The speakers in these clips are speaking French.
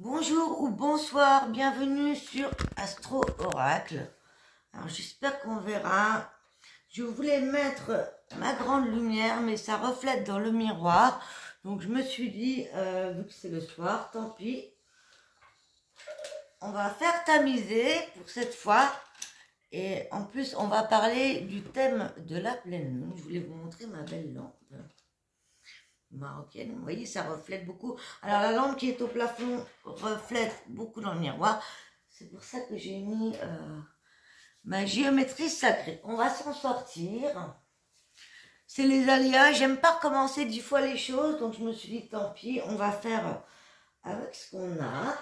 Bonjour ou bonsoir, bienvenue sur Astro Oracle. Alors j'espère qu'on verra. Je voulais mettre ma grande lumière, mais ça reflète dans le miroir. Donc je me suis dit, vu que c'est le soir, tant pis. On va faire tamiser pour cette fois. Et en plus, on va parler du thème de la pleine lune. Je voulais vous montrer ma belle lampe marocaine. Vous voyez, ça reflète beaucoup. Alors la lampe qui est au plafond reflète beaucoup dans le miroir. C'est pour ça que j'ai mis ma géométrie sacrée. On va s'en sortir. C'est les aléas. J'aime pas recommencer 10 fois les choses. Donc je me suis dit, tant pis, on va faire avec ce qu'on a.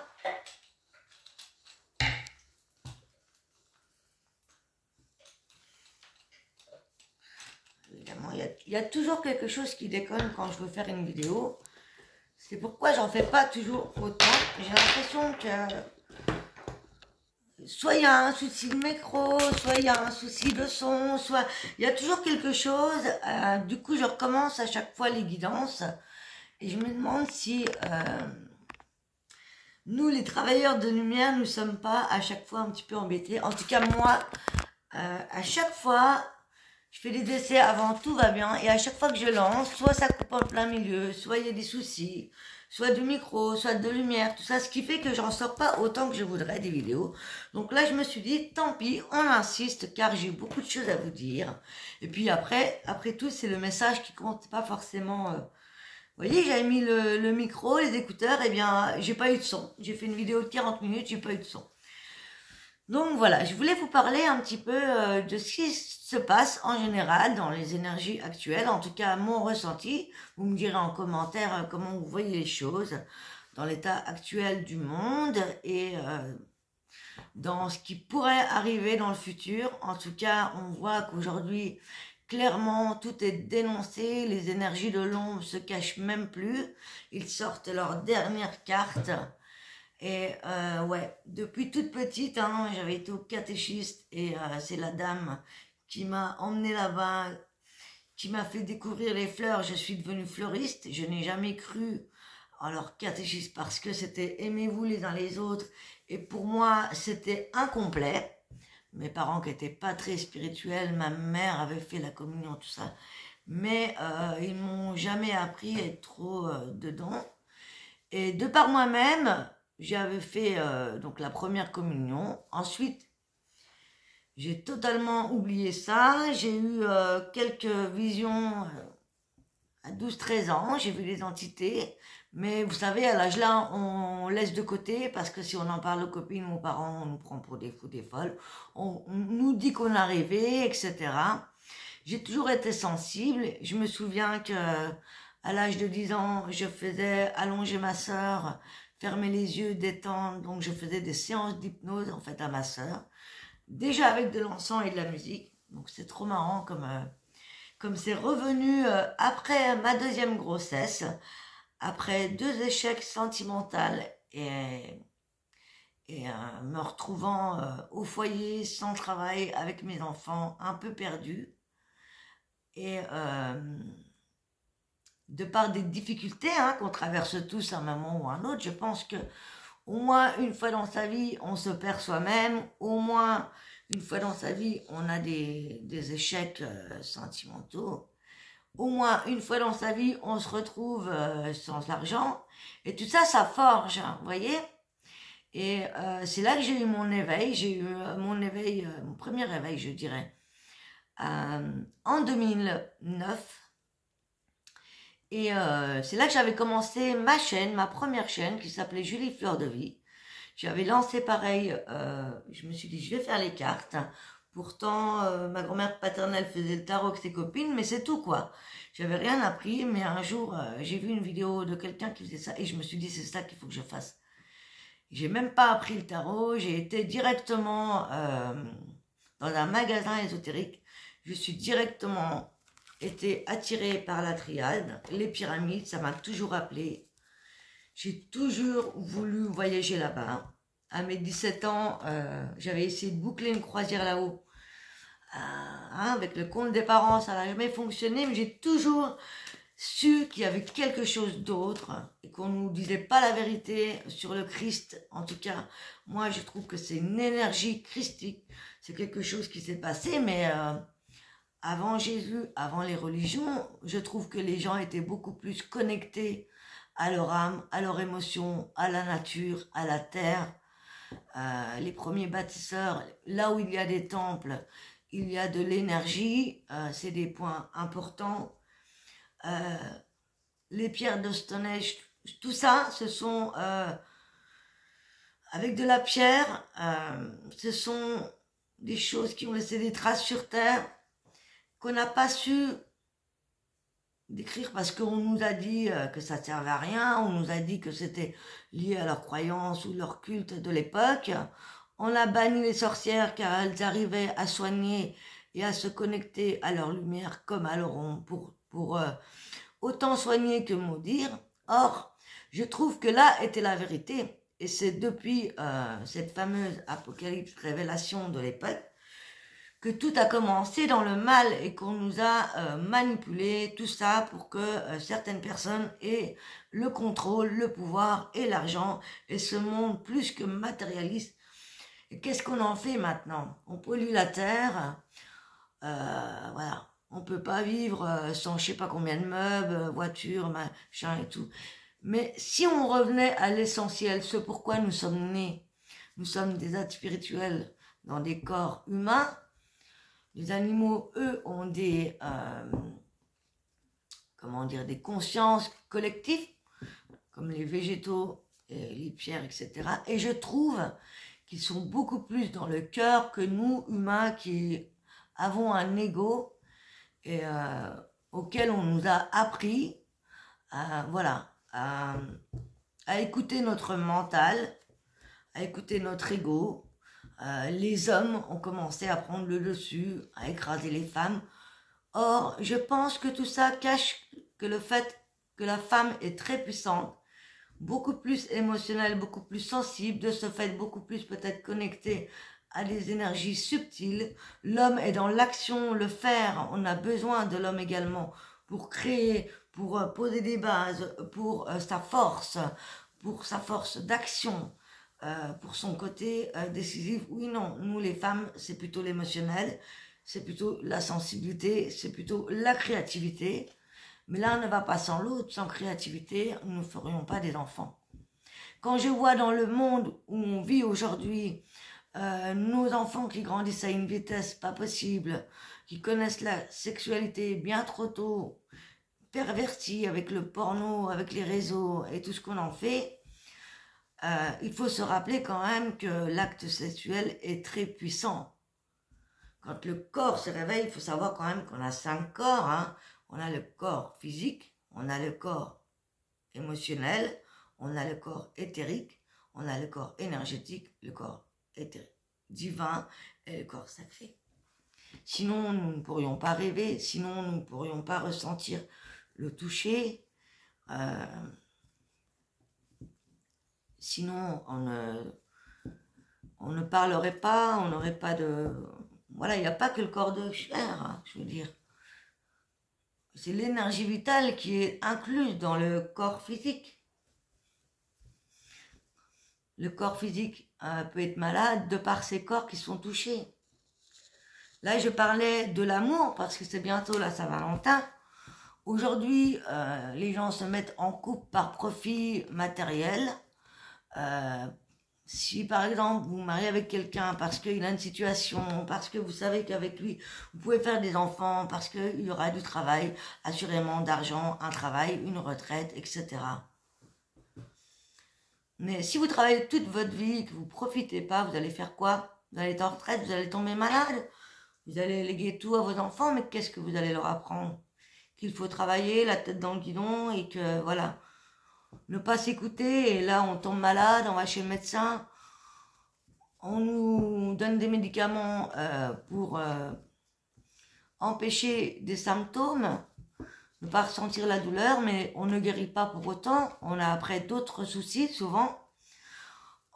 Évidemment, il y a toujours quelque chose qui déconne quand je veux faire une vidéo. C'est pourquoi j'en fais pas toujours autant. J'ai l'impression que soit il y a un souci de micro, soit il y a un souci de son, soit il y a toujours quelque chose. Du coup, je recommence à chaque fois les guidances. Et je me demande si nous, les travailleurs de lumière, nous ne sommes pas à chaque fois un petit peu embêtés. En tout cas, moi, à chaque fois, je fais des essais avant, tout va bien. Et à chaque fois que je lance, soit ça coupe en plein milieu, soit il y a des soucis, soit du micro, soit de lumière, tout ça. Ce qui fait que j'en sors pas autant que je voudrais des vidéos. Donc là, je me suis dit, tant pis, on insiste, car j'ai beaucoup de choses à vous dire. Et puis après tout, c'est le message qui compte, pas forcément... Vous voyez, j'avais mis le micro, les écouteurs, et bien, j'ai pas eu de son. J'ai fait une vidéo de 40 minutes, j'ai pas eu de son. Donc voilà, je voulais vous parler un petit peu de ce qui se passe en général dans les énergies actuelles, en tout cas mon ressenti. Vous me direz en commentaire comment vous voyez les choses dans l'état actuel du monde et dans ce qui pourrait arriver dans le futur. En tout cas, on voit qu'aujourd'hui, clairement, tout est dénoncé, les énergies de l'ombre se cachent même plus, ils sortent leur dernière carte. Et ouais, depuis toute petite, hein, j'avais été au catéchiste et c'est la dame qui m'a emmenée là-bas, qui m'a fait découvrir les fleurs. Je suis devenue fleuriste. Je n'ai jamais cru en leur catéchisme parce que c'était aimez-vous les uns les autres. Et pour moi, c'était incomplet. Mes parents qui n'étaient pas très spirituels, ma mère avait fait la communion, tout ça. Mais ils m'ont jamais appris à être trop dedans. Et de par moi-même, j'avais fait donc la première communion. Ensuite, j'ai totalement oublié ça. J'ai eu quelques visions à 12-13 ans. J'ai vu les entités. Mais vous savez, à l'âge-là, on laisse de côté parce que si on en parle aux copines ou aux parents, on nous prend pour des fous, des folles. On nous dit qu'on a rêvé, etc. J'ai toujours été sensible. Je me souviens que à l'âge de 10 ans, je faisais allonger ma sœur, fermer les yeux, détendre. Donc je faisais des séances d'hypnose en fait à ma sœur. Déjà avec de l'encens et de la musique. Donc c'est trop marrant comme c'est revenu après ma deuxième grossesse, après 2 échecs sentimentaux et me retrouvant au foyer, sans travail, avec mes enfants, un peu perdus. Et de par des difficultés qu'on traverse tous à un moment ou à un autre, je pense que au moins une fois dans sa vie, on se perd soi-même, au moins une fois dans sa vie, on a des échecs sentimentaux, au moins une fois dans sa vie, on se retrouve sans argent, et tout ça, ça forge, vous voyez. Et c'est là que j'ai eu mon éveil, mon premier réveil, je dirais, en 2009. Et c'est là que j'avais commencé ma chaîne, ma première chaîne, qui s'appelait Julie Fleur de Vie. J'avais lancé pareil, je me suis dit, je vais faire les cartes. Pourtant, ma grand-mère paternelle faisait le tarot avec ses copines, mais c'est tout, quoi. J'avais rien appris, mais un jour, j'ai vu une vidéo de quelqu'un qui faisait ça, et je me suis dit, c'est ça qu'il faut que je fasse. J'ai même pas appris le tarot, j'ai été directement dans un magasin ésotérique. Je suis directement été attirée par la triade, les pyramides, ça m'a toujours appelé. J'ai toujours voulu voyager là-bas. À mes 17 ans, j'avais essayé de boucler une croisière là-haut. Avec le compte des parents, ça n'a jamais fonctionné, mais j'ai toujours su qu'il y avait quelque chose d'autre et qu'on ne nous disait pas la vérité sur le Christ. En tout cas, moi je trouve que c'est une énergie christique, c'est quelque chose qui s'est passé, mais avant Jésus, avant les religions, je trouve que les gens étaient beaucoup plus connectés à leur âme, à leur émotion, à la nature, à la terre. Les premiers bâtisseurs, là où il y a des temples, il y a de l'énergie, c'est des points importants. Les pierres de Stonehenge, tout ça, ce sont avec de la pierre, ce sont des choses qui ont laissé des traces sur terre qu'on n'a pas su décrire parce qu'on nous a dit que ça servait à rien, on nous a dit que c'était lié à leur croyance ou leur culte de l'époque. On a banni les sorcières car elles arrivaient à soigner et à se connecter à leur lumière comme à leur ombre pour autant soigner que maudire. Or, je trouve que là était la vérité. Et c'est depuis cette fameuse apocalypse révélation de l'époque que tout a commencé dans le mal et qu'on nous a manipulé, tout ça pour que certaines personnes aient le contrôle, le pouvoir et l'argent et ce monde plus que matérialiste. Et qu'est-ce qu'on en fait maintenant? On pollue la terre, voilà. On peut pas vivre sans je sais pas combien de meubles, voitures, machin et tout. Mais si on revenait à l'essentiel, ce pourquoi nous sommes nés, nous sommes des êtres spirituels dans des corps humains. Les animaux, eux, ont des, comment dire, des consciences collectives, comme les végétaux, et les pierres, etc. Et je trouve qu'ils sont beaucoup plus dans le cœur que nous, humains, qui avons un ego et auquel on nous a appris, voilà, à écouter notre mental, à écouter notre ego. Les hommes ont commencé à prendre le dessus, à écraser les femmes. Or, je pense que tout ça cache que le fait que la femme est très puissante, beaucoup plus émotionnelle, beaucoup plus sensible, de ce fait beaucoup plus peut-être connectée à des énergies subtiles. L'homme est dans l'action, le faire. On a besoin de l'homme également pour créer, pour poser des bases, pour sa force d'action. Pour son côté décisif, oui, non, nous les femmes, c'est plutôt l'émotionnel, c'est plutôt la sensibilité, c'est plutôt la créativité, mais l'un ne va pas sans l'autre, sans créativité, nous ne ferions pas des enfants. Quand je vois dans le monde où on vit aujourd'hui, nos enfants qui grandissent à une vitesse pas possible, qui connaissent la sexualité bien trop tôt, pervertis avec le porno, avec les réseaux et tout ce qu'on en fait, il faut se rappeler quand même que l'acte sexuel est très puissant. Quand le corps se réveille, il faut savoir quand même qu'on a 5 corps. Hein. On a le corps physique, on a le corps émotionnel, on a le corps éthérique, on a le corps énergétique, le corps divin et le corps sacré. Sinon, nous ne pourrions pas rêver, sinon nous ne pourrions pas ressentir le toucher. Sinon, on ne parlerait pas, on n'aurait pas de... Voilà, il n'y a pas que le corps de chair, hein, je veux dire. C'est l'énergie vitale qui est incluse dans le corps physique. Le corps physique peut être malade de par ces corps qui sont touchés. Là, je parlais de l'amour parce que c'est bientôt la Saint-Valentin. Aujourd'hui, les gens se mettent en couple par profit matériel. Si par exemple vous vous mariez avec quelqu'un parce qu'il a une situation, parce que vous savez qu'avec lui vous pouvez faire des enfants, parce qu'il y aura du travail, assurément d'argent, un travail, une retraite, etc. Mais si vous travaillez toute votre vie, que vous ne profitez pas, vous allez faire quoi? Vous allez être en retraite, vous allez tomber malade, vous allez léguer tout à vos enfants, mais qu'est-ce que vous allez leur apprendre? Qu'il faut travailler la tête dans le guidon et que voilà. Ne pas s'écouter, et là on tombe malade, on va chez le médecin, on nous donne des médicaments pour empêcher des symptômes, ne pas ressentir la douleur, mais on ne guérit pas pour autant, on a après d'autres soucis souvent,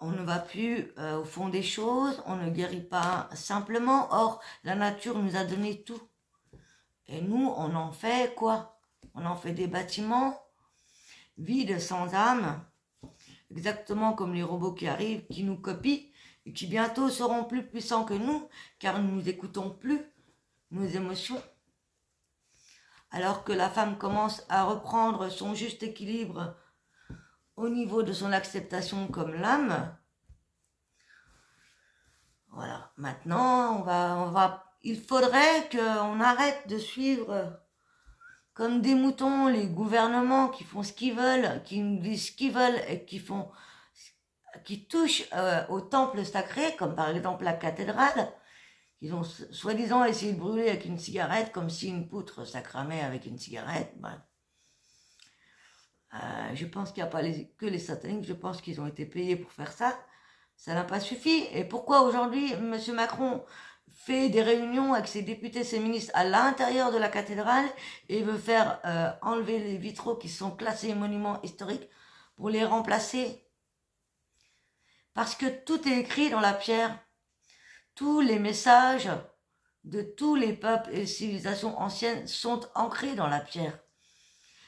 on ne va plus au fond des choses, on ne guérit pas simplement, or la nature nous a donné tout, et nous on en fait quoi? On en fait des bâtiments vides, sans âme, exactement comme les robots qui arrivent, qui nous copient et qui bientôt seront plus puissants que nous, car nous n'écoutons plus nos émotions. Alors que la femme commence à reprendre son juste équilibre au niveau de son acceptation comme l'âme. Voilà, maintenant, il faudrait qu'on arrête de suivre comme des moutons les gouvernements qui font ce qu'ils veulent, qui nous disent ce qu'ils veulent et qui touchent au temple sacré, comme par exemple la cathédrale. Ils ont soi-disant essayé de brûler avec une cigarette, comme si une poutre ça cramait avec une cigarette. Bref. Je pense qu'il n'y a pas que les sataniques, je pense qu'ils ont été payés pour faire ça. Ça n'a pas suffi. Et pourquoi aujourd'hui, M. Macron fait des réunions avec ses députés, ses ministres à l'intérieur de la cathédrale et veut faire enlever les vitraux qui sont classés monuments historiques pour les remplacer? Parce que tout est écrit dans la pierre. Tous les messages de tous les peuples et civilisations anciennes sont ancrés dans la pierre.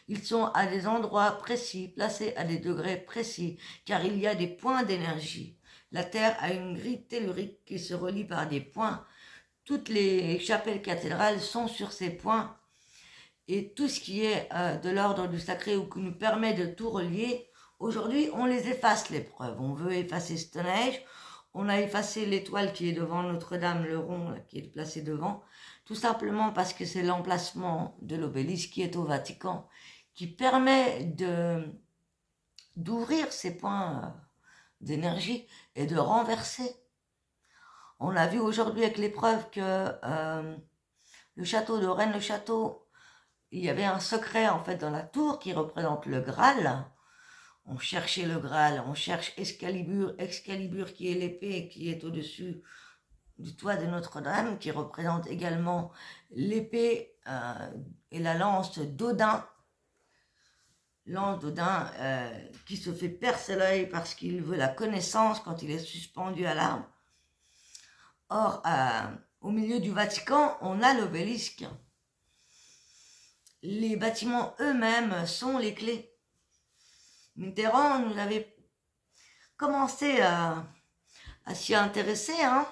Ils sont à des endroits précis, placés à des degrés précis, car il y a des points d'énergie. La Terre a une grille tellurique qui se relie par des points. Toutes les chapelles cathédrales sont sur ces points. Et tout ce qui est de l'ordre du sacré ou qui nous permet de tout relier, aujourd'hui, on les efface, les preuves. On veut effacer Stonehenge. On a effacé l'étoile qui est devant Notre-Dame, le rond qui est placé devant, tout simplement parce que c'est l'emplacement de l'obélisque qui est au Vatican, qui permet d'ouvrir ces points d'énergie et de renverser. On a vu aujourd'hui avec l'épreuve que le château de Rennes-le-Château, il y avait un secret en fait dans la tour qui représente le Graal. On cherchait le Graal, on cherche Excalibur qui est l'épée qui est au-dessus du toit de Notre-Dame, qui représente également l'épée et la lance d'Odin. Lance d'Odin qui se fait percer l'œil parce qu'il veut la connaissance quand il est suspendu à l'arbre. Or, au milieu du Vatican, on a l'obélisque. Les bâtiments eux-mêmes sont les clés. Mitterrand nous avait commencé à s'y intéresser, hein.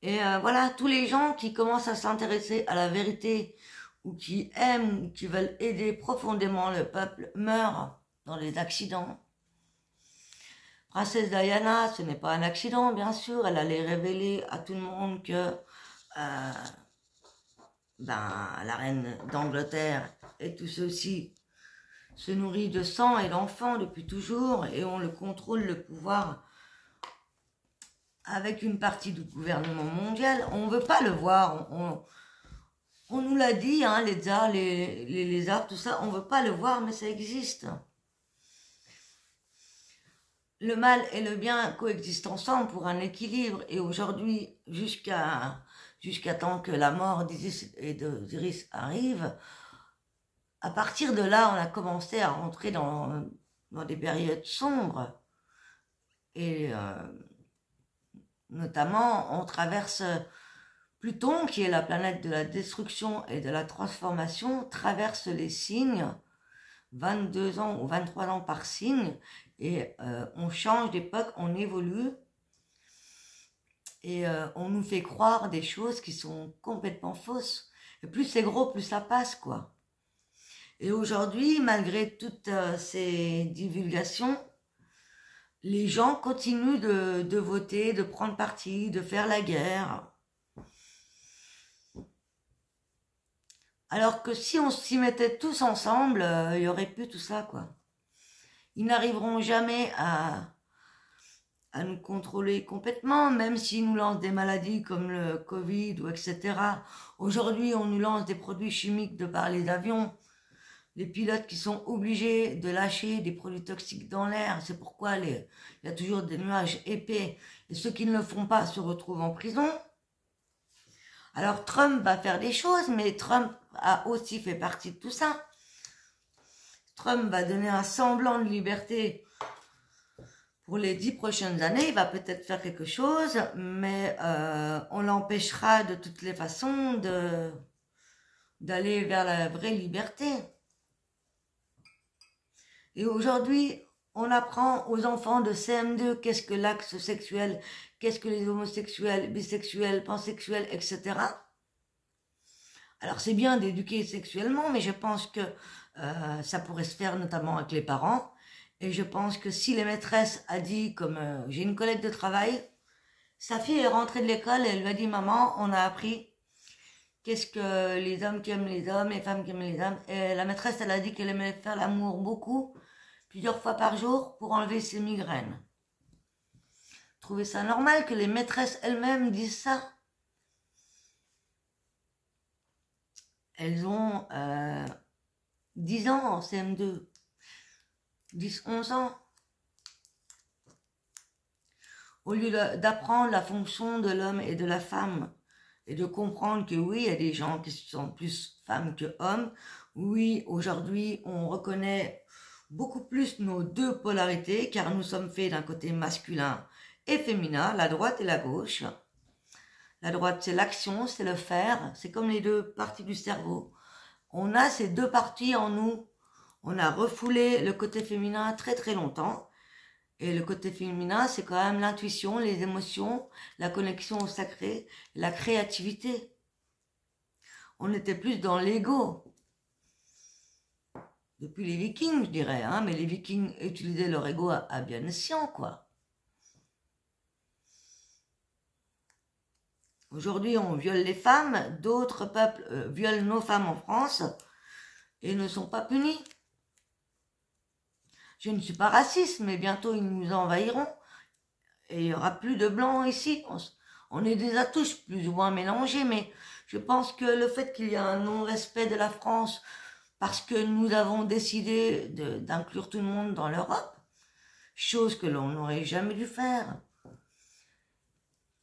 Et voilà, tous les gens qui commencent à s'intéresser à la vérité ou qui aiment ou qui veulent aider profondément le peuple meurent dans les accidents. Princesse Diana, ce n'est pas un accident, bien sûr. Elle allait révéler à tout le monde que la reine d'Angleterre et tout ceci se nourrit de sang et d'enfants depuis toujours et on le contrôle, le pouvoir avec une partie du gouvernement mondial. On ne veut pas le voir, on nous l'a dit, hein, les tsars, les lézards, tout ça, on ne veut pas le voir, mais ça existe. Le mal et le bien coexistent ensemble pour un équilibre et aujourd'hui, jusqu'à temps que la mort d'Isis et d'Osiris arrive, à partir de là, on a commencé à rentrer dans des périodes sombres. Et notamment, on traverse Pluton, qui est la planète de la destruction et de la transformation, traverse les signes, 22 ans ou 23 ans par signe, et on change d'époque, on évolue, et on nous fait croire des choses qui sont complètement fausses. Et plus c'est gros, plus ça passe, quoi. Et aujourd'hui, malgré toutes ces divulgations, les gens continuent de voter, de prendre parti, de faire la guerre. Alors que si on s'y mettait tous ensemble, il n'y aurait plus tout ça, quoi. Ils n'arriveront jamais à nous contrôler complètement, même s'ils nous lancent des maladies comme le Covid ou etc. Aujourd'hui, on nous lance des produits chimiques de par les avions. Les pilotes qui sont obligés de lâcher des produits toxiques dans l'air, c'est pourquoi il y a toujours des nuages épais. Et ceux qui ne le font pas se retrouvent en prison. Alors Trump va faire des choses, mais Trump a aussi fait partie de tout ça. Trump va donner un semblant de liberté pour les 10 prochaines années. Il va peut-être faire quelque chose, mais on l'empêchera de toutes les façons d'aller vers la vraie liberté. Et aujourd'hui, on apprend aux enfants de CM2 qu'est-ce que l'acte sexuel, qu'est-ce que les homosexuels, bisexuels, pansexuels, etc. Alors c'est bien d'éduquer sexuellement, mais je pense que ça pourrait se faire notamment avec les parents. Et je pense que si les maîtresses a dit, comme j'ai une collègue de travail, sa fille est rentrée de l'école et elle lui a dit, maman, on a appris qu'est-ce que les hommes qui aiment les hommes, les femmes qui aiment les femmes. Et la maîtresse, elle a dit qu'elle aimait faire l'amour beaucoup, plusieurs fois par jour, pour enlever ses migraines. Trouvez ça normal que les maîtresses elles-mêmes disent ça? Elles ont 10 ans en CM2, 10, 11 ans. Au lieu d'apprendre la fonction de l'homme et de la femme, et de comprendre que oui, il y a des gens qui sont plus femmes que hommes. Oui, aujourd'hui, on reconnaît beaucoup plus nos deux polarités, car nous sommes faits d'un côté masculin et féminin, la droite et la gauche. La droite, c'est l'action, c'est le faire, c'est comme les deux parties du cerveau. On a ces deux parties en nous. On a refoulé le côté féminin très très longtemps. Et le côté féminin, c'est quand même l'intuition, les émotions, la connexion au sacré, la créativité. On était plus dans l'ego. Depuis les Vikings, je dirais, hein, mais les Vikings utilisaient leur ego à bien escient, quoi. Aujourd'hui, on viole les femmes, d'autres peuples violent nos femmes en France et ne sont pas punis. Je ne suis pas raciste, mais bientôt ils nous envahiront. Et il n'y aura plus de blancs ici. On est des atouches plus ou moins mélangés, mais je pense que le fait qu'il y ait un non-respect de la France parce que nous avons décidé d'inclure tout le monde dans l'Europe, chose que l'on n'aurait jamais dû faire.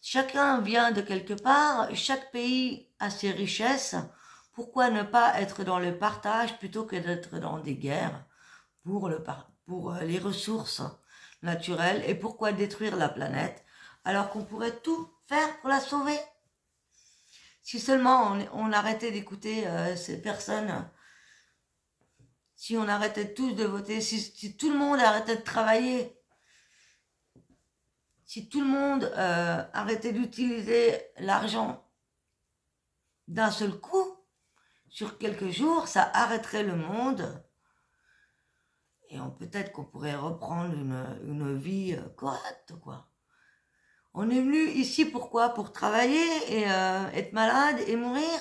Chacun vient de quelque part, chaque pays a ses richesses. Pourquoi ne pas être dans le partage plutôt que d'être dans des guerres pour les ressources naturelles, et pourquoi détruire la planète alors qu'on pourrait tout faire pour la sauver? Si seulement on arrêtait d'écouter ces personnes, si on arrêtait tous de voter, si tout le monde arrêtait de travailler, si tout le monde arrêtait d'utiliser l'argent d'un seul coup, sur quelques jours, ça arrêterait le monde. Et peut-être qu'on pourrait reprendre une vie correcte, quoi. On est venu ici pourquoi? Pour travailler et être malade et mourir.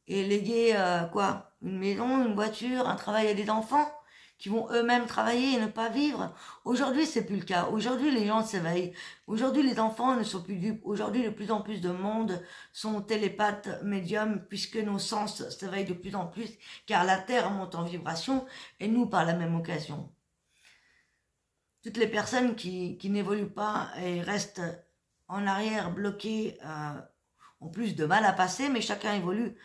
Et léguer quoi? Une maison, une voiture, un travail à des enfants qui vont eux-mêmes travailler et ne pas vivre. Aujourd'hui, c'est plus le cas. Aujourd'hui, les gens s'éveillent. Aujourd'hui, les enfants ne sont plus dupes. Aujourd'hui, de plus en plus de monde sont télépathes, médiums, puisque nos sens s'éveillent de plus en plus, car la Terre monte en vibration, et nous par la même occasion. Toutes les personnes qui n'évoluent pas et restent en arrière, bloquées, ont plus de mal à passer, mais chacun évolue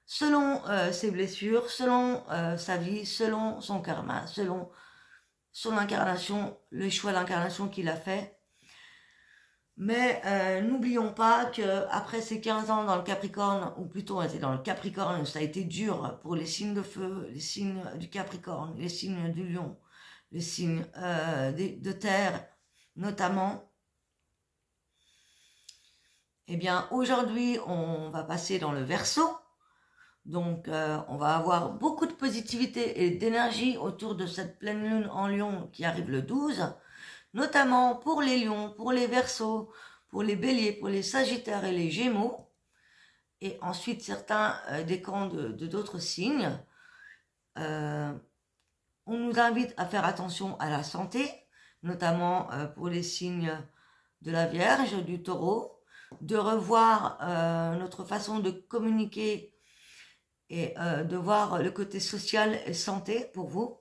selon ses blessures, selon sa vie, selon son karma, selon son incarnation, le choix d'incarnation qu'il a fait. Mais n'oublions pas qu'après ces 15 ans dans le Capricorne, ou plutôt on était dans le Capricorne, ça a été dur pour les signes de feu, les signes du Capricorne, les signes du Lion, les signes de terre notamment. Eh bien aujourd'hui on va passer dans le Verseau. Donc, on va avoir beaucoup de positivité et d'énergie autour de cette pleine lune en Lion qui arrive le 12, notamment pour les Lions, pour les Verseaux, pour les Béliers, pour les Sagittaires et les Gémeaux, et ensuite certains décans de d'autres signes. On nous invite à faire attention à la santé, notamment pour les signes de la Vierge, du Taureau, de revoir notre façon de communiquer et de voir le côté social et santé pour vous.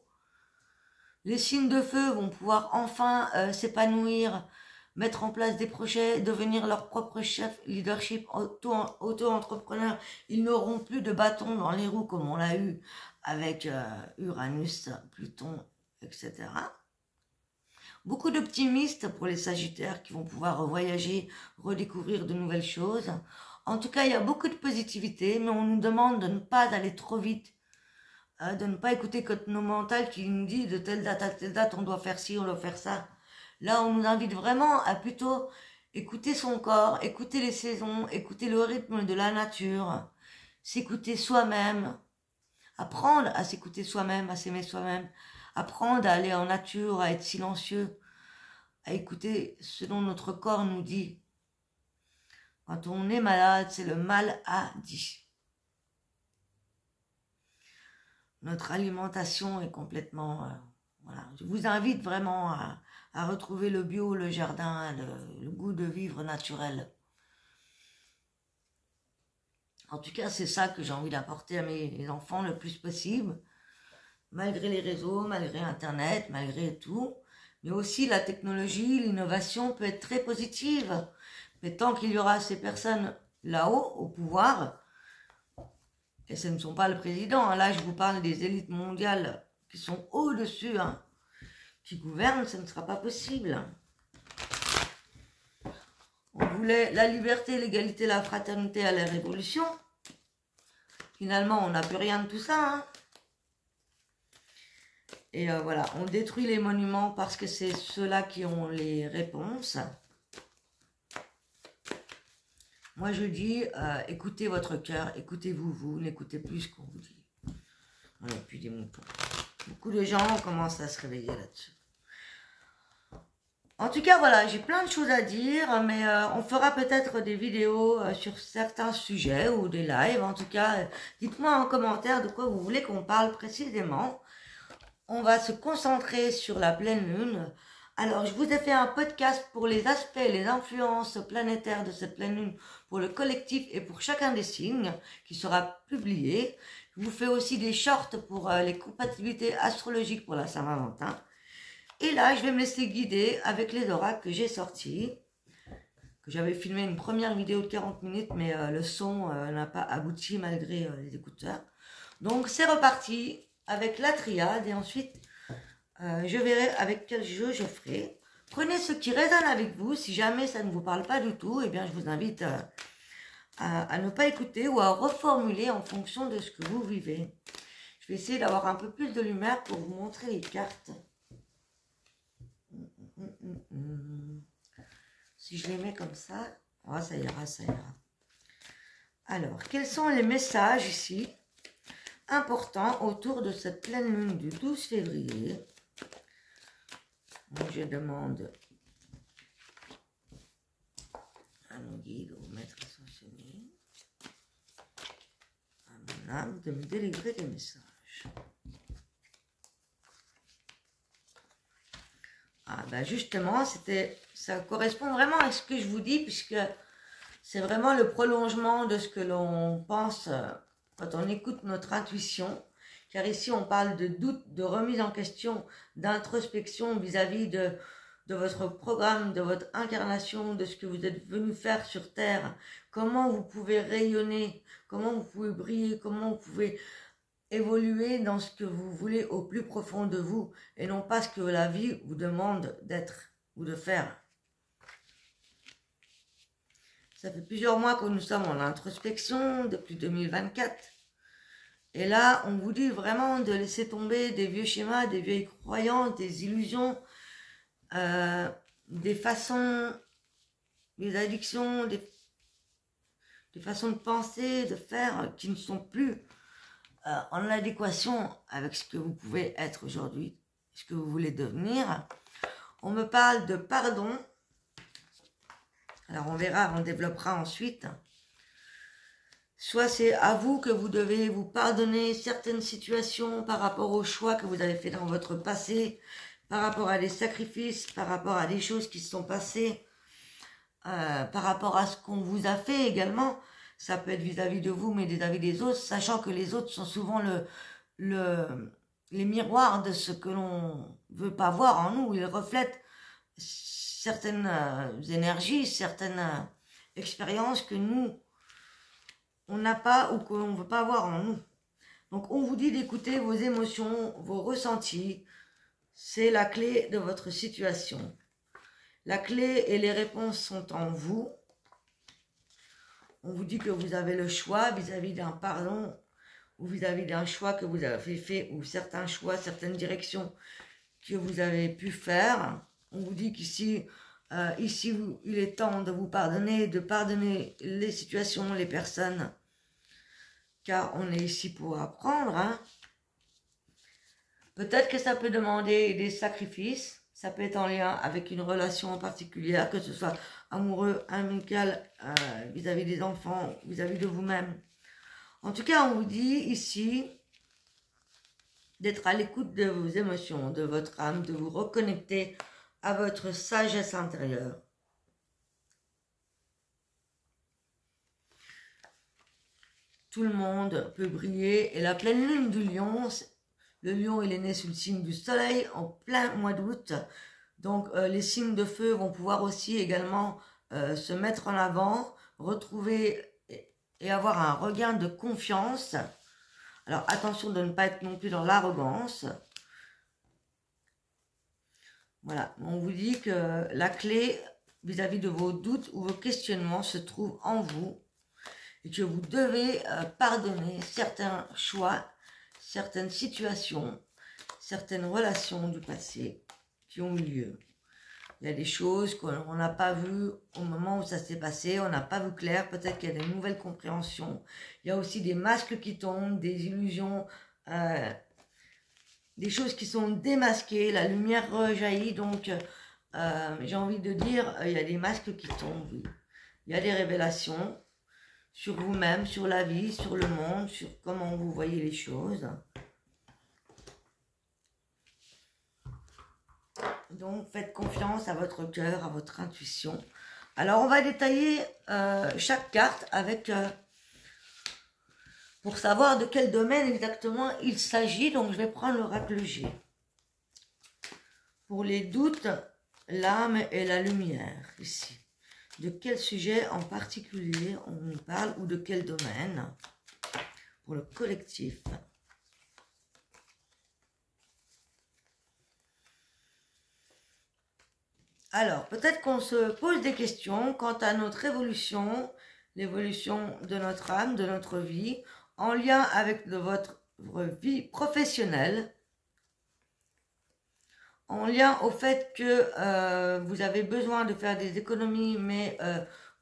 Les signes de feu vont pouvoir enfin s'épanouir, mettre en place des projets, devenir leur propre chef, leadership, auto-entrepreneur. Ils n'auront plus de bâton dans les roues comme on l'a eu avec Uranus, Pluton, etc. Beaucoup d'optimistes pour les Sagittaires qui vont pouvoir voyager, redécouvrir de nouvelles choses. En tout cas, il y a beaucoup de positivité, mais on nous demande de ne pas aller trop vite, de ne pas écouter que nos mentales qui nous dit de telle date à telle date, on doit faire ci, on doit faire ça. Là, on nous invite vraiment à plutôt écouter son corps, écouter les saisons, écouter le rythme de la nature, s'écouter soi-même, apprendre à s'écouter soi-même, à s'aimer soi-même, apprendre à aller en nature, à être silencieux, à écouter ce dont notre corps nous dit. Quand on est malade, c'est le mal à dit. Notre alimentation est complètement... voilà. Je vous invite vraiment à retrouver le bio, le jardin, le goût de vivre naturel. En tout cas, c'est ça que j'ai envie d'apporter à mes enfants le plus possible, malgré les réseaux, malgré Internet, malgré tout. Mais aussi la technologie, l'innovation peut être très positive. Mais tant qu'il y aura ces personnes là-haut, au pouvoir, et ce ne sont pas le président, hein, là je vous parle des élites mondiales qui sont au-dessus, hein, qui gouvernent, ce ne sera pas possible. On voulait la liberté, l'égalité, la fraternité à la révolution. Finalement, on n'a plus rien de tout ça. Hein. Et voilà, on détruit les monuments parce que c'est ceux-là qui ont les réponses. Moi, je dis, écoutez votre cœur, écoutez-vous, vous, n'écoutez plus ce qu'on vous dit. On n'a plus des moutons. Beaucoup de gens commencent à se réveiller là-dessus. En tout cas, voilà, j'ai plein de choses à dire, mais on fera peut-être des vidéos sur certains sujets ou des lives. En tout cas, dites-moi en commentaire de quoi vous voulez qu'on parle précisément. On va se concentrer sur la pleine lune. Alors, je vous ai fait un podcast pour les aspects, les influences planétaires de cette pleine lune pour le collectif et pour chacun des signes qui sera publié. Je vous fais aussi des shorts pour les compatibilités astrologiques pour la Saint-Valentin. Et là, je vais me laisser guider avec les oracles que j'ai sortis, que j'avais filmé une première vidéo de 40 minutes, mais le son n'a pas abouti malgré les écouteurs. Donc, c'est reparti avec la triade et ensuite, je verrai avec quel jeu je ferai. Prenez ce qui résonne avec vous. Si jamais ça ne vous parle pas du tout, eh bien, je vous invite à ne pas écouter ou à reformuler en fonction de ce que vous vivez. Je vais essayer d'avoir un peu plus de lumière pour vous montrer les cartes. Si je les mets comme ça, oh, ça ira, ça ira. Alors, quels sont les messages ici importants autour de cette pleine lune du 12 février? Moi, je demande à nos guides, aux maîtres ascensionnés, à mon âme de me délivrer des messages. Ah ben justement, ça correspond vraiment à ce que je vous dis, puisque c'est vraiment le prolongement de ce que l'on pense quand on écoute notre intuition, car ici on parle de doute, de remise en question, d'introspection vis-à-vis de votre programme, de votre incarnation, de ce que vous êtes venu faire sur Terre, comment vous pouvez rayonner, comment vous pouvez briller, comment vous pouvez évoluer dans ce que vous voulez au plus profond de vous et non pas ce que la vie vous demande d'être ou de faire. Ça fait plusieurs mois que nous sommes en introspection depuis 2024 et là on vous dit vraiment de laisser tomber des vieux schémas, des vieilles croyances, des illusions, des façons, des addictions, des façons de penser, de faire qui ne sont plus en adéquation avec ce que vous pouvez être aujourd'hui, ce que vous voulez devenir. On me parle de pardon. Alors on verra, on développera ensuite. Soit c'est à vous que vous devez vous pardonner certaines situations par rapport aux choix que vous avez fait dans votre passé, par rapport à des sacrifices, par rapport à des choses qui se sont passées, par rapport à ce qu'on vous a fait également. Ça peut être vis-à-vis de vous, mais vis-à-vis des autres, sachant que les autres sont souvent les miroirs de ce que l'on ne veut pas voir en nous. Ils reflètent certaines énergies, certaines expériences que nous, on n'a pas ou que l'on ne veut pas voir en nous. Donc, on vous dit d'écouter vos émotions, vos ressentis. C'est la clé de votre situation. La clé et les réponses sont en vous. On vous dit que vous avez le choix vis-à-vis d'un pardon ou vis-à-vis d'un choix que vous avez fait ou certains choix, certaines directions que vous avez pu faire. On vous dit qu'ici, il est temps de vous pardonner, de pardonner les situations, les personnes, car on est ici pour apprendre. Hein. Peut-être que ça peut demander des sacrifices, ça peut être en lien avec une relation en particulier, que ce soit amoureux, amical, vis-à-vis des enfants, vis-à-vis de vous-même. En tout cas, on vous dit ici d'être à l'écoute de vos émotions, de votre âme, de vous reconnecter à votre sagesse intérieure. Tout le monde peut briller et la pleine lune du lion, le lion il est né sous le signe du soleil en plein mois d'août. Donc les signes de feu vont pouvoir aussi également se mettre en avant, retrouver et avoir un regain de confiance. Alors attention de ne pas être non plus dans l'arrogance. Voilà, on vous dit que la clé vis-à-vis de vos doutes ou vos questionnements se trouve en vous et que vous devez pardonner certains choix, certaines situations, certaines relations du passé qui ont eu lieu. Il y a des choses qu'on n'a pas vues au moment où ça s'est passé, on n'a pas vu clair, peut-être qu'il y a des nouvelles compréhensions. Il y a aussi des masques qui tombent, des illusions, des choses qui sont démasquées, la lumière rejaillit, donc j'ai envie de dire, il y a des masques qui tombent, oui. Il y a des révélations sur vous-même, sur la vie, sur le monde, sur comment vous voyez les choses. Donc faites confiance à votre cœur, à votre intuition. Alors on va détailler chaque carte avec... pour savoir de quel domaine exactement il s'agit, donc je vais prendre l'oracle G. Pour les doutes, l'âme et la lumière, ici. De quel sujet en particulier on nous parle ou de quel domaine? Pour le collectif. Alors, peut-être qu'on se pose des questions quant à notre évolution, l'évolution de notre âme, de notre vie, en lien avec votre vie professionnelle, en lien au fait que vous avez besoin de faire des économies, mais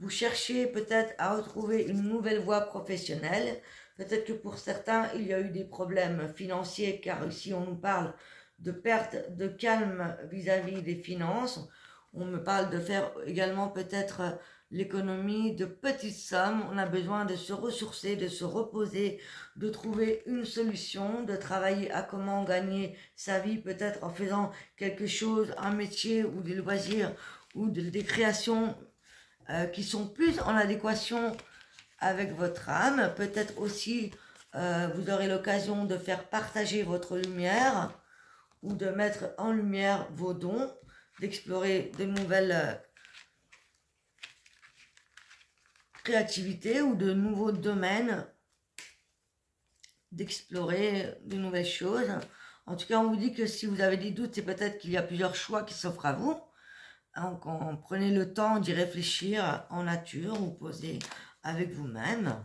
vous cherchez peut-être à retrouver une nouvelle voie professionnelle. Peut-être que pour certains, il y a eu des problèmes financiers, car ici on nous parle de perte de calme vis-à-vis des finances. On me parle de faire également peut-être l'économie de petites sommes. On a besoin de se ressourcer, de se reposer, de trouver une solution, de travailler à comment gagner sa vie, peut-être en faisant quelque chose, un métier ou des loisirs ou des créations qui sont plus en adéquation avec votre âme. Peut-être aussi vous aurez l'occasion de faire partager votre lumière ou de mettre en lumière vos dons, d'explorer de nouvelles créativités ou de nouveaux domaines, d'explorer de nouvelles choses. En tout cas, on vous dit que si vous avez des doutes, c'est peut-être qu'il y a plusieurs choix qui s'offrent à vous. Donc, prenez le temps d'y réfléchir en nature, vous posez avec vous-même.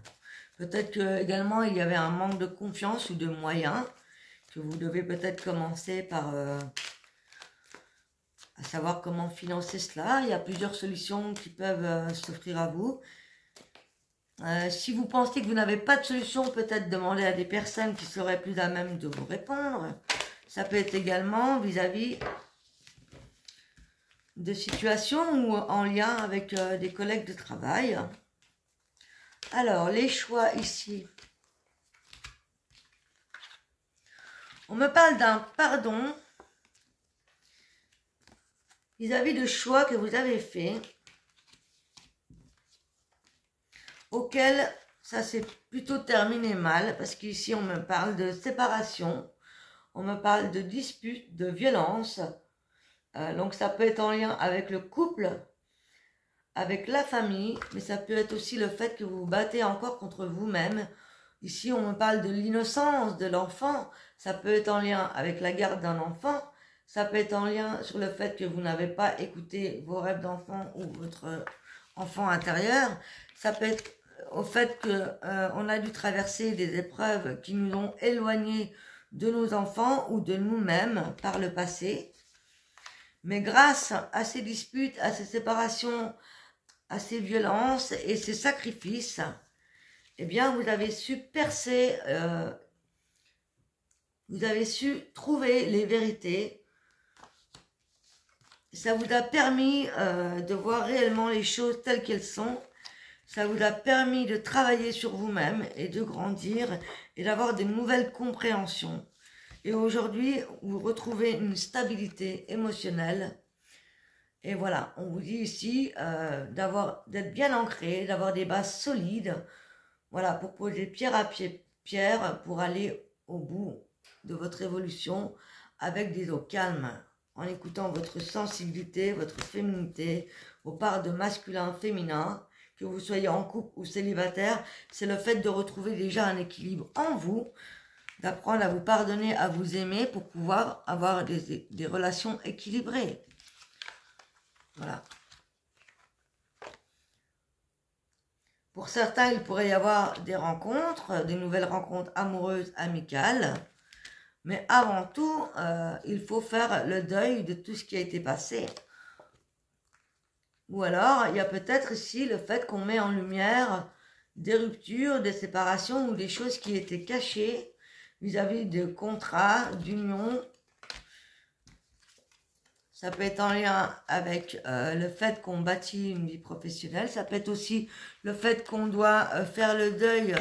Peut-être que également il y avait un manque de confiance ou de moyens, que vous devez peut-être commencer par à savoir comment financer cela. Il y a plusieurs solutions qui peuvent s'offrir à vous. Si vous pensez que vous n'avez pas de solution, peut-être demander à des personnes qui seraient plus à même de vous répondre. Ça peut être également vis-à-vis de situations ou en lien avec des collègues de travail. Alors, les choix ici. On me parle d'un pardon vis-à-vis de choix que vous avez fait, auquel ça s'est plutôt terminé mal, parce qu'ici on me parle de séparation, on me parle de dispute, de violence, donc ça peut être en lien avec le couple, avec la famille, mais ça peut être aussi le fait que vous vous battez encore contre vous-même. Ici on me parle de l'innocence de l'enfant, ça peut être en lien avec la garde d'un enfant, ça peut être en lien sur le fait que vous n'avez pas écouté vos rêves d'enfant ou votre enfant intérieur. Ça peut être au fait que on a dû traverser des épreuves qui nous ont éloignés de nos enfants ou de nous-mêmes par le passé. Mais grâce à ces disputes, à ces séparations, à ces violences et ces sacrifices, eh bien, vous avez su percer, vous avez su trouver les vérités. Ça vous a permis de voir réellement les choses telles qu'elles sont. Ça vous a permis de travailler sur vous-même et de grandir et d'avoir de nouvelles compréhensions. Et aujourd'hui, vous retrouvez une stabilité émotionnelle. Et voilà, on vous dit ici d'être bien ancré, d'avoir des bases solides. Voilà, pour poser pierre à pierre pour aller au bout de votre évolution avec des eaux calmes, en écoutant votre sensibilité, votre féminité, vos parts de masculin, féminin, que vous soyez en couple ou célibataire, c'est le fait de retrouver déjà un équilibre en vous, d'apprendre à vous pardonner, à vous aimer pour pouvoir avoir des relations équilibrées. Voilà. Pour certains, il pourrait y avoir des rencontres, des nouvelles rencontres amoureuses, amicales. Mais avant tout, il faut faire le deuil de tout ce qui a été passé. Ou alors, il y a peut-être ici le fait qu'on met en lumière des ruptures, des séparations ou des choses qui étaient cachées vis-à-vis de contrats, d'unions. Ça peut être en lien avec le fait qu'on bâtit une vie professionnelle. Ça peut être aussi le fait qu'on doit faire le deuil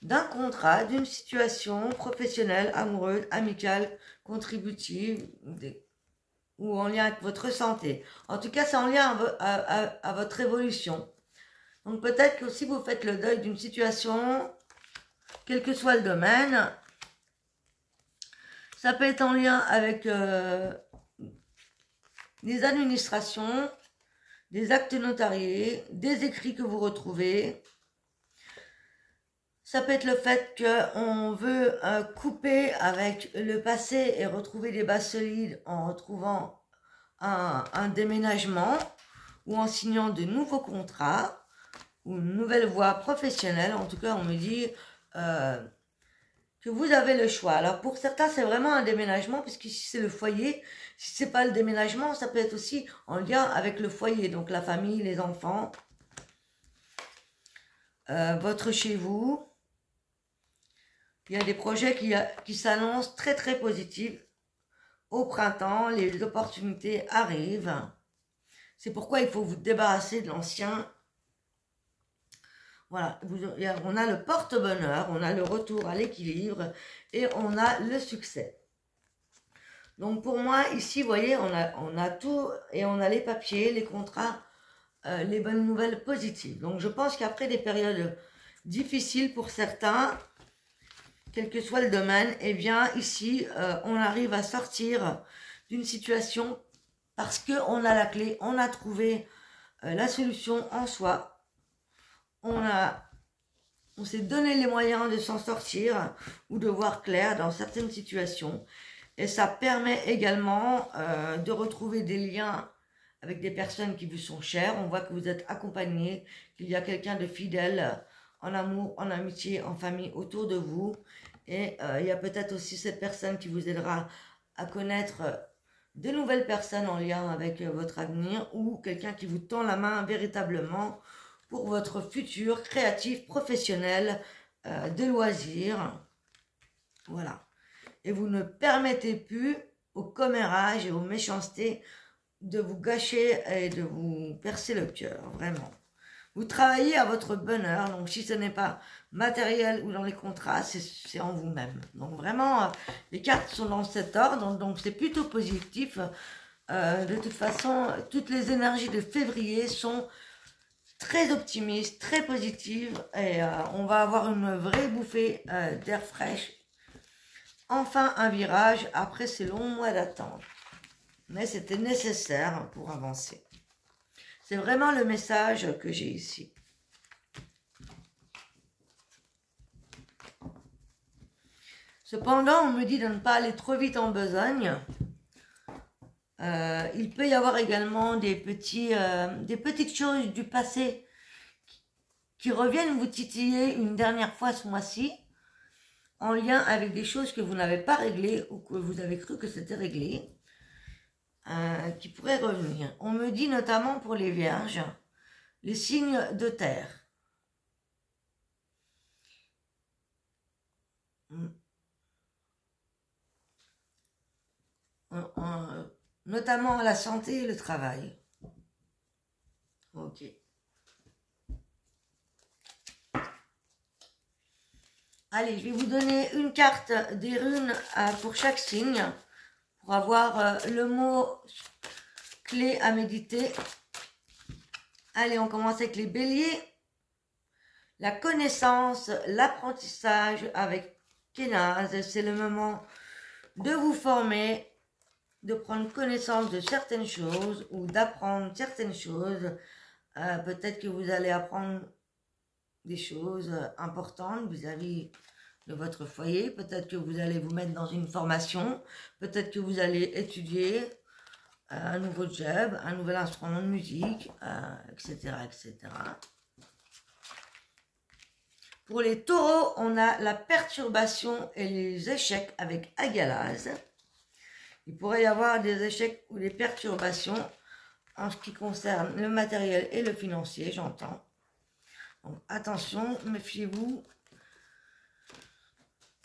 d'un contrat, d'une situation professionnelle, amoureuse, amicale, contributive ou en lien avec votre santé. En tout cas, c'est en lien à votre évolution. Donc peut-être que si vous faites le deuil d'une situation, quel que soit le domaine, ça peut être en lien avec des administrations, des actes notariés, des écrits que vous retrouvez. Ça peut être le fait qu'on veut couper avec le passé et retrouver des bases solides en retrouvant un déménagement ou en signant de nouveaux contrats ou une nouvelle voie professionnelle. En tout cas, on me dit que vous avez le choix. Alors pour certains, c'est vraiment un déménagement, puisque si c'est le foyer, si c'est pas le déménagement, ça peut être aussi en lien avec le foyer, donc la famille, les enfants, votre chez vous. Il y a des projets qui s'annoncent très très positifs. Au printemps, les opportunités arrivent. C'est pourquoi il faut vous débarrasser de l'ancien. Voilà, on a le porte-bonheur, on a le retour à l'équilibre et on a le succès. Donc pour moi, ici, vous voyez, on a tout et on a les papiers, les contrats, les bonnes nouvelles positives. Donc je pense qu'après des périodes difficiles pour certains, quel que soit le domaine, eh bien ici, on arrive à sortir d'une situation parce qu'on a la clé, on a trouvé la solution en soi. On s'est donné les moyens de s'en sortir ou de voir clair dans certaines situations. Et ça permet également de retrouver des liens avec des personnes qui vous sont chères. On voit que vous êtes accompagné, qu'il y a quelqu'un de fidèle en amour, en amitié, en famille autour de vous. Et il y a peut-être aussi cette personne qui vous aidera à connaître de nouvelles personnes en lien avec votre avenir ou quelqu'un qui vous tend la main véritablement pour votre futur créatif, professionnel, de loisirs. Voilà. Et vous ne permettez plus au commérage et aux méchancetés de vous gâcher et de vous percer le cœur, vraiment. Vous travaillez à votre bonheur, donc si ce n'est pas matériel ou dans les contrats, c'est en vous-même. Donc vraiment, les cartes sont dans cet ordre, donc c'est plutôt positif. De toute façon, toutes les énergies de février sont très optimistes, très positives, et on va avoir une vraie bouffée d'air fraîche. Enfin un virage après ces longs mois d'attente. Mais c'était nécessaire pour avancer. C'est vraiment le message que j'ai ici. Cependant, on me dit de ne pas aller trop vite en besogne. Il peut y avoir également des petites choses du passé qui reviennent vous titiller une dernière fois ce mois-ci, en lien avec des choses que vous n'avez pas réglées ou que vous avez cru que c'était réglé, qui pourraient revenir. On me dit notamment pour les vierges, les signes de terre. Notamment la santé et le travail. Ok. Allez, je vais vous donner une carte des runes pour chaque signe, pour avoir le mot clé à méditer. Allez, on commence avec les béliers. La connaissance, l'apprentissage avec Kénaz, c'est le moment de vous former, de prendre connaissance de certaines choses ou d'apprendre certaines choses. Peut-être que vous allez apprendre des choses importantes vis-à-vis de votre foyer. Peut-être que vous allez vous mettre dans une formation. Peut-être que vous allez étudier un nouveau job, un nouvel instrument de musique, etc., etc. Pour les taureaux, on a la perturbation et les échecs avec Agalaz. Il pourrait y avoir des échecs ou des perturbations en ce qui concerne le matériel et le financier, j'entends. Donc attention, méfiez-vous.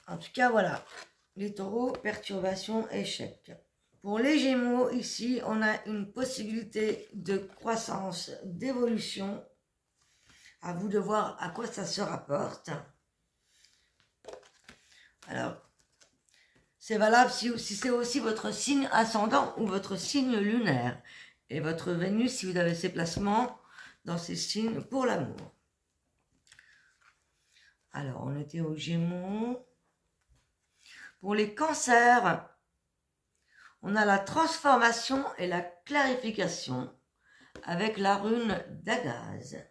En tout cas, voilà. Les taureaux, perturbation, échec. Pour les gémeaux, ici, on a une possibilité de croissance, d'évolution. À vous de voir à quoi ça se rapporte. Alors, c'est valable si c'est aussi votre signe ascendant ou votre signe lunaire. Et votre Vénus, si vous avez ces placements dans ces signes pour l'amour. Alors, on était aux Gémeaux. Pour les cancers, on a la transformation et la clarification avec la rune d'Agaz.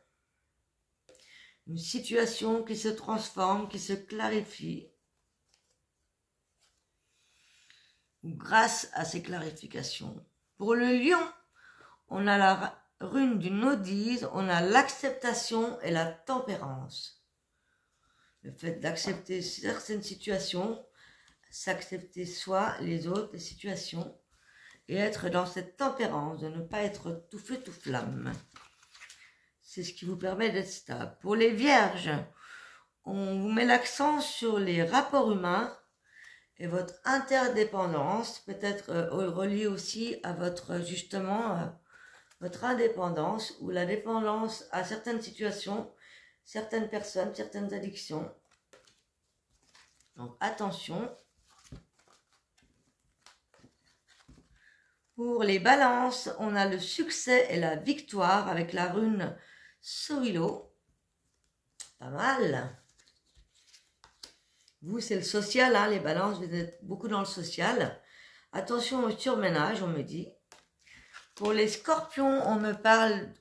Une situation qui se transforme, qui se clarifie. Grâce à ces clarifications. Pour le lion, on a la rune du nodise, on a l'acceptation et la tempérance. Le fait d'accepter certaines situations, s'accepter soi, les autres, les situations, et être dans cette tempérance, de ne pas être tout feu, tout flamme. C'est ce qui vous permet d'être stable. Pour les vierges, on vous met l'accent sur les rapports humains et votre interdépendance, peut-être relié aussi à votre, justement, votre indépendance ou la dépendance à certaines situations, certaines personnes, certaines addictions. Donc attention. Pour les balances, on a le succès et la victoire avec la rune Sohilo. Pas mal. Vous, c'est le social, hein, les balances, vous êtes beaucoup dans le social. Attention au surménage, on me dit. Pour les scorpions, on me parle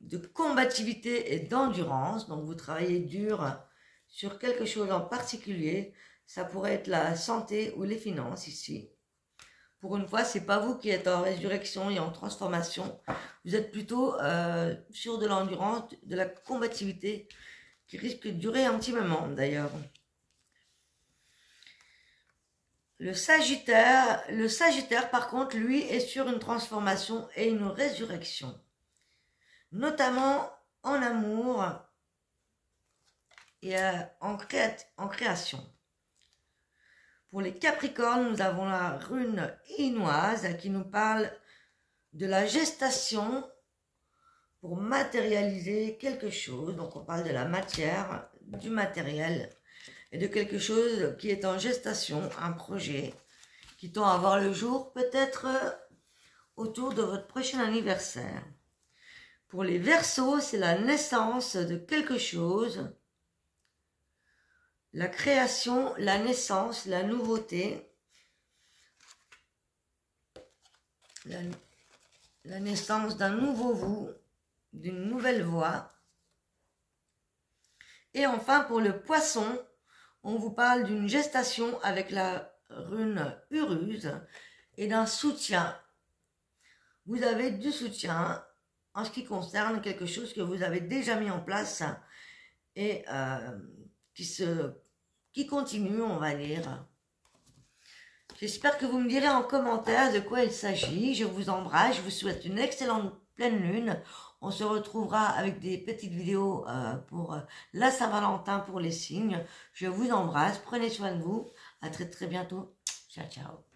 de combativité et d'endurance. Donc, vous travaillez dur sur quelque chose en particulier. Ça pourrait être la santé ou les finances ici. Pour une fois, c'est pas vous qui êtes en résurrection et en transformation. Vous êtes plutôt sur de l'endurance, de la combativité qui risque de durer un petit moment d'ailleurs. Le Sagittaire, par contre, lui, est sur une transformation et une résurrection. Notamment en amour et en création. Pour les Capricornes, nous avons la rune inoise qui nous parle de la gestation pour matérialiser quelque chose. Donc on parle de la matière, du matériel et de quelque chose qui est en gestation, un projet qui tend à voir le jour peut-être autour de votre prochain anniversaire. Pour les Verseaux, c'est la naissance de quelque chose. La création, la naissance, la nouveauté, la naissance d'un nouveau vous, d'une nouvelle voix. Et enfin, pour le Poisson, on vous parle d'une gestation avec la rune Uruse et d'un soutien. Vous avez du soutien en ce qui concerne quelque chose que vous avez déjà mis en place et qui continue, on va dire. J'espère que vous me direz en commentaire de quoi il s'agit. Je vous embrasse, je vous souhaite une excellente pleine lune. On se retrouvera avec des petites vidéos pour la Saint-Valentin pour les signes. Je vous embrasse, prenez soin de vous. À très très bientôt. Ciao, ciao.